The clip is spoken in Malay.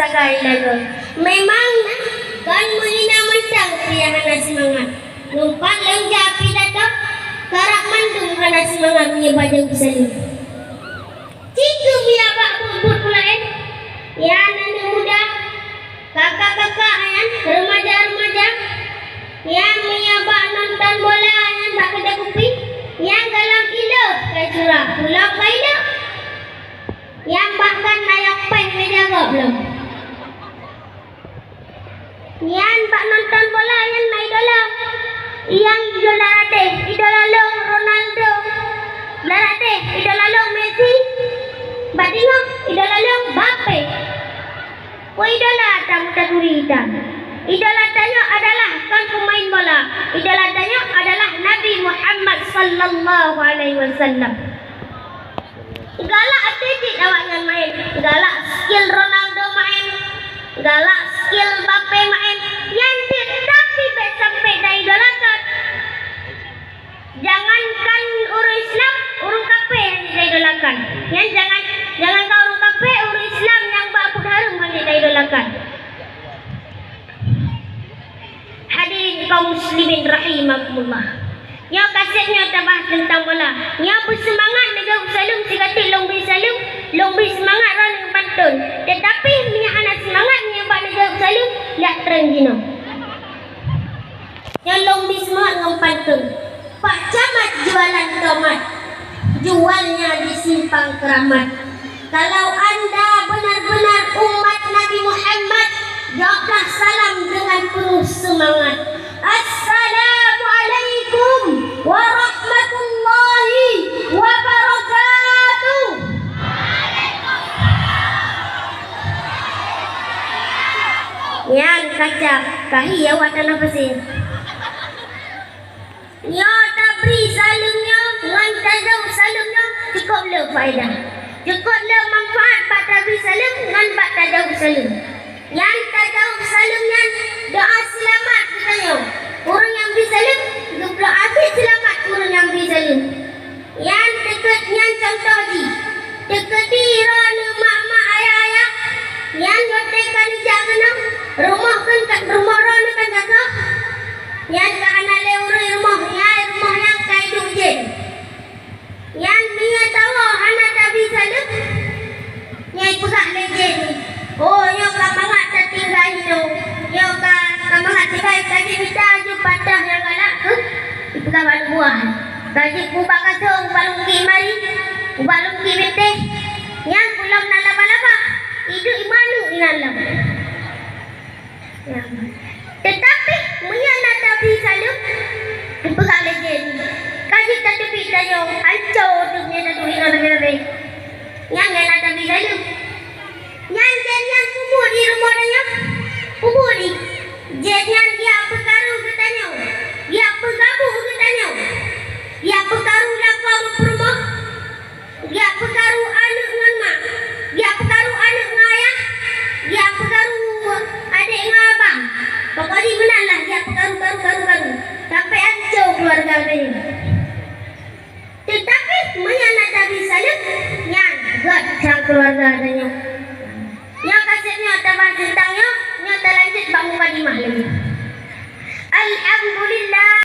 sagai lagu. Memang kan menghina mentang pria hana semangat. Numpak lengjapi datang karak mandung hana semangat punya bajang bersalin. Ciku biar bak bubur pula ya anak muda, kakak-kakak ayan, remaja-remaja yang menyabak nonton bola yang tak kedai kopi, yang galang ilo kai curah pulau kai ilo, yang bahkan naik pen meja kok belum, yang bak nonton bola yang naik idola, yang idola ade, idola lo Ronaldo, ade, idola lo Messi, badingo idola lo Mbappe, ko idola tamu tadurita. Idolatanya adalah kan pemain bola. Idolatanya adalah Nabi Muhammad sallallahu alaihi wasallam. Galak atletik awaknya main. Galak skill Ronaldo main. Galak skill Mbappe main. Yang tetapi sampai dah idolakan. Jangankan urus Islam, urus kafir yang diidolakan. Yang jangan kau urus kafir, urus Islam yang bakut harum yang diidolakan. Hadirin kaum muslimin rahimakumullah. Nya kasetnya tabah tentang bola. Nya bersemangat negara salum sigatik long bersemangat ran yang pantun. Tetapi nya anak semangat nya bak negara salum lihat tren gino. Nya long bersemangat ngam pantun. Pak Camat jualan tomat. Jualnya di simpang Keramat. Kalau anda benar-benar umat Nabi Muhammad, jawablah salam dengan penuh semangat. Assalamualaikum warahmatullahi wabarakatuh. Yang kacak kahiyah watan apa sih? Ya tabri salumnya, ngan tajau salumnya cukup le faedah. Cukup le manfaat pak tabri salum ngan pak tajau salum. Yang tajau salumnya doa selamat katanya. Orang yang beri salim doa akhir selamat orang yang beri salim. Yang dekatnya contoh di dekat dirana mak-mak ayah-ayah yang nyotekan jangan rumah kan rumah orang kan jaga. Yang tak anak lewat rumah yang kai dujen. Yang dia tahu anak tak beri salim. Yang pegak lejen. Oh, yang kamangat tertinggal itu. Yang kamangat tertinggal kaji minta aju patah yang galak tu. Ipegang balu buah. Kaji kubak kasut, balung ki mari. Balung ki beteh. Yang pulang nak laba-laba. Hidup imanu inalam. Tetapi, menyana Nabi Salum. Ipegang lejen. Kaji tak tepi tanya. Hancur tu punya tak tulis nabi-nabi. Yang Nabi Salum. Yang kubur di rumah dia, kubur di. Jangan dia perkaru katanya, dia pergabuh katanya, dia perkaru lapar rumah, dia perkaru anak dengan mak, dia perkaru anak dengan ayah, dia perkaru adik dengan abang. Pokoknya benarlah dia perkaru sampai hancur keluarga dia.